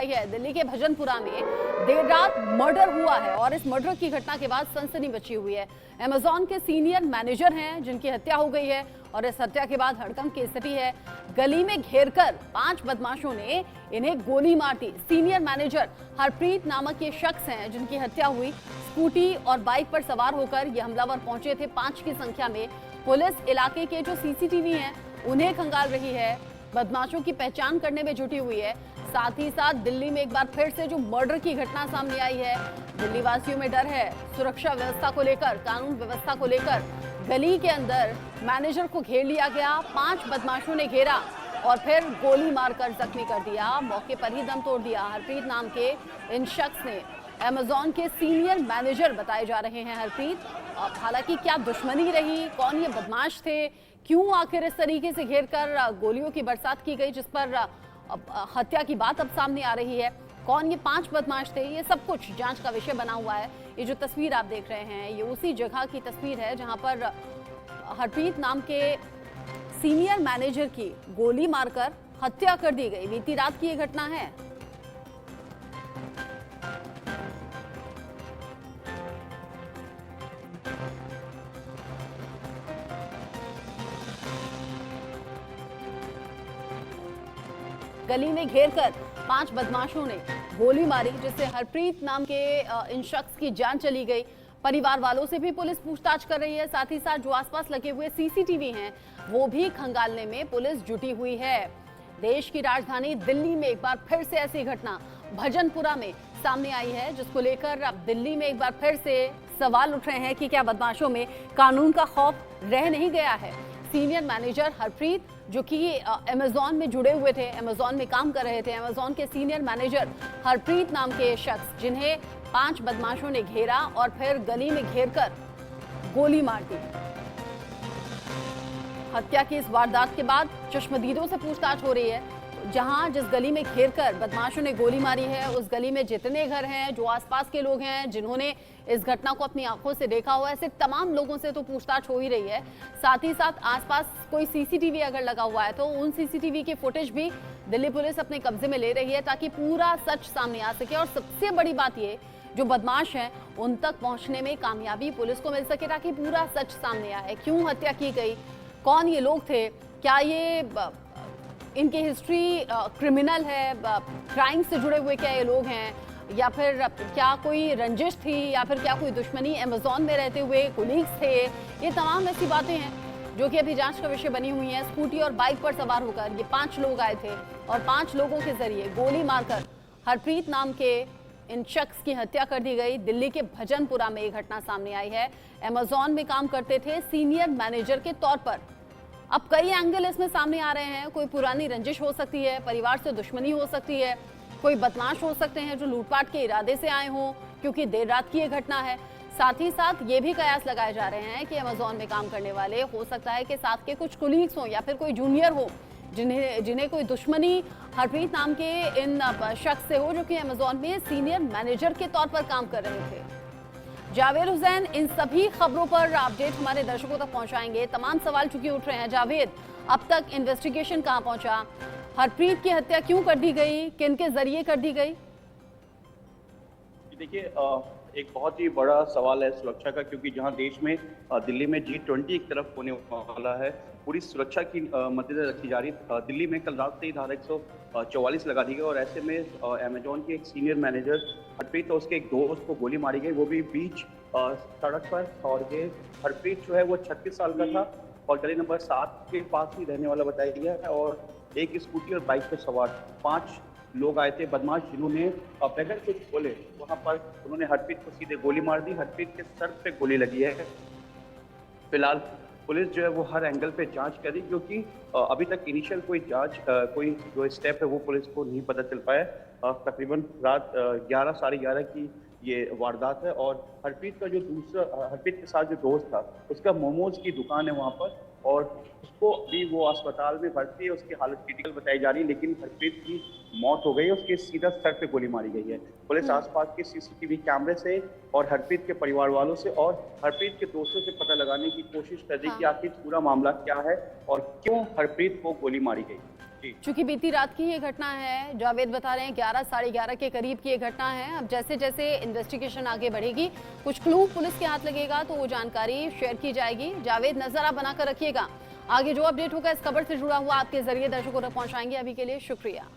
रही है। दिल्ली के भजनपुरा में देर रात मर्डर हुआ है और इस मर्डर की घटना के बाद सनसनी मची हुई है। अमेजॉन के सीनियर मैनेजर हैं जिनकी हत्या हो गई है और इस हत्या के बाद हड़कंप की स्थिति है। गली में घेरकर 5 बदमाशों ने इन्हें गोली मार दी। सीनियर मैनेजर हरप्रीत नामक ये शख्स हैं जिनकी हत्या हुई। स्कूटी और बाइक पर सवार होकर ये हमलावर पहुंचे थे 5 की संख्या में। पुलिस इलाके के जो सीसीटीवी हैं उन्हें खंगाल रही है, बदमाशों की पहचान करने में जुटी हुई है। साथ ही साथ दिल्ली में एक बार फिर से जो मर्डर की घटना सामने आई है, दिल्ली वासियों में डर है। सुरक्षा व्यवस्था को लेकर, कानून व्यवस्था को लेकर गली के अंदर मैनेजर को घेर लिया गया। 5 बदमाशों ने घेरा और फिर गोली मारकर जख्मी कर दिया। मौके पर ही दम तोड़ दिया। हरप्रीत नाम के इन शख्स ने, अमेजॉन के सीनियर मैनेजर बताए जा रहे हैं हरप्रीत। हालांकि क्या दुश्मनी रही, कौन ये बदमाश थे, क्यों आखिर इस तरीके से घेरकर गोलियों की बरसात की गई जिस पर हत्या की बात अब सामने आ रही है, कौन ये 5 बदमाश थे, ये सब कुछ जांच का विषय बना हुआ है। ये जो तस्वीर आप देख रहे हैं ये उसी जगह की तस्वीर है जहां पर हरप्रीत नाम के सीनियर मैनेजर की गोली मारकर हत्या कर दी गई। बीती रात की ये घटना है। गली में घेरकर 5 बदमाशों ने गोली मारी जिससे हरप्रीत नाम के इन शख्स की जान चली गई। परिवार वालों से भी पुलिस पूछताछ कर रही है। साथ ही साथ जो आसपास लगे हुए सीसीटीवी हैं वो भी खंगालने में पुलिस जुटी हुई है। देश की राजधानी दिल्ली में एक बार फिर से ऐसी घटना भजनपुरा में सामने आई है जिसको लेकर अब दिल्ली में एक बार फिर से सवाल उठ रहे हैं कि क्या बदमाशों में कानून का खौफ रह नहीं गया है। सीनियर मैनेजर हरप्रीत जो कि अमेजॉन में जुड़े हुए थे, अमेजॉन में काम कर रहे थे, अमेजॉन के सीनियर मैनेजर हरप्रीत नाम के शख्स जिन्हें 5 बदमाशों ने घेरा और फिर गली में घेरकर गोली मार दी। हत्या की इस वारदात के बाद चश्मदीदों से पूछताछ हो रही है। जहां जिस गली में घेरकर बदमाशों ने गोली मारी है उस गली में जितने घर हैं, जो आसपास के लोग हैं जिन्होंने इस घटना को अपनी आंखों से देखा हुआ है, ऐसे तमाम लोगों से तो पूछताछ हो ही रही है। साथ ही साथ आसपास कोई सीसीटीवी अगर लगा हुआ है तो उन सीसीटीवी की फुटेज भी दिल्ली पुलिस अपने कब्जे में ले रही है ताकि पूरा सच सामने आ सके और सबसे बड़ी बात ये, जो बदमाश हैं उन तक पहुंचने में कामयाबी पुलिस को मिल सके ताकि पूरा सच सामने आए। क्यों हत्या की गई, कौन ये लोग थे, क्या ये इनकी हिस्ट्री क्रिमिनल है, क्राइम से जुड़े हुए क्या ये लोग हैं, या फिर क्या कोई रंजिश थी, या फिर क्या कोई दुश्मनी, अमेजॉन में रहते हुए कोलीग्स थे। ये तमाम ऐसी बातें हैं जो कि अभी जांच का विषय बनी हुई हैं। स्कूटी और बाइक पर सवार होकर ये 5 लोग आए थे और 5 लोगों के जरिए गोली मारकर हरप्रीत नाम के इन शख्स की हत्या कर दी गई। दिल्ली के भजनपुरा में ये घटना सामने आई है। अमेजॉन में काम करते थे सीनियर मैनेजर के तौर पर। अब कई एंगल इसमें सामने आ रहे हैं। कोई पुरानी रंजिश हो सकती है, परिवार से दुश्मनी हो सकती है, कोई बदमाश हो सकते हैं जो लूटपाट के इरादे से आए हों क्योंकि देर रात की ये घटना है। साथ ही साथ ये भी कयास लगाए जा रहे हैं कि अमेजॉन में काम करने वाले हो सकता है कि साथ के कुछ कोलीग्स हों या फिर कोई जूनियर हो जिन्हें कोई दुश्मनी हरप्रीत नाम के इन शख्स से हो जो कि अमेजॉन में सीनियर मैनेजर के तौर पर काम कर रहे थे। जावेद हुसैन इन सभी खबरों पर अपडेट हमारे दर्शकों तक पहुंचाएंगे। तमाम सवाल चूंकि उठ रहे हैं जावेद, अब तक इन्वेस्टिगेशन कहां पहुंचा, हरप्रीत की हत्या क्यों कर दी गई, किन के जरिए कर दी गई? देखिए, एक बहुत ही बड़ा सवाल है सुरक्षा का, क्योंकि जहां देश में दिल्ली में G20 एक तरफ होने वाला है, पूरी सुरक्षा की मद्देनजर रखी जा रही है। दिल्ली में कल रात से ही धारा 144 लगा दी गई और ऐसे में अमेजॉन के एक सीनियर मैनेजर हरप्रीत और उसके एक दोस्त को गोली मारी गई, वो भी बीच सड़क पर। और ये हरप्रीत जो है वो 36 साल का था और गली नंबर 7 के पास ही रहने वाला बताया गया है। और एक स्कूटी और बाइक पर सवार 5 लोग आए थे बदमाश, जिन्होंने बगैर कुछ बोले वहां पर उन्होंने हरप्रीत को सीधे गोली मार दी। हरप्रीत के सर पे गोली लगी है। फिलहाल पुलिस जो है वो हर एंगल पे जांच कर रही, क्योंकि अभी तक इनिशियल कोई जांच कोई जो स्टेप है वो पुलिस को नहीं पता चल पाया। तकरीबन रात 11 साढ़े 11 की ये वारदात है और हरप्रीत का जो हरप्रीत के साथ जो दोस्त था उसका मोमोज की दुकान है वहाँ पर और उसको अभी वो अस्पताल में भर्ती है, उसकी हालत क्रिटिकल बताई जा रही है, लेकिन हरप्रीत की मौत हो गई है। उसके सीधा सर पे गोली मारी गई है। पुलिस आसपास के सीसीटीवी कैमरे से और हरप्रीत के परिवार वालों से और हरप्रीत के दोस्तों से पता लगाने की कोशिश कर रही है कि आखिर पूरा मामला क्या है और क्यों हरप्रीत को गोली मारी गई। जी। चूंकि बीती रात की ये घटना है, जावेद बता रहे हैं 11 साढ़े 11 के करीब की ये घटना है। अब जैसे जैसे इन्वेस्टिगेशन आगे बढ़ेगी, कुछ क्लू पुलिस के हाथ लगेगा तो वो जानकारी शेयर की जाएगी। जावेद, नजर आप बनाकर रखिएगा, आगे जो अपडेट होगा इस खबर से जुड़ा हुआ आपके जरिए दर्शकों तक पहुंचाएंगे। अभी के लिए शुक्रिया।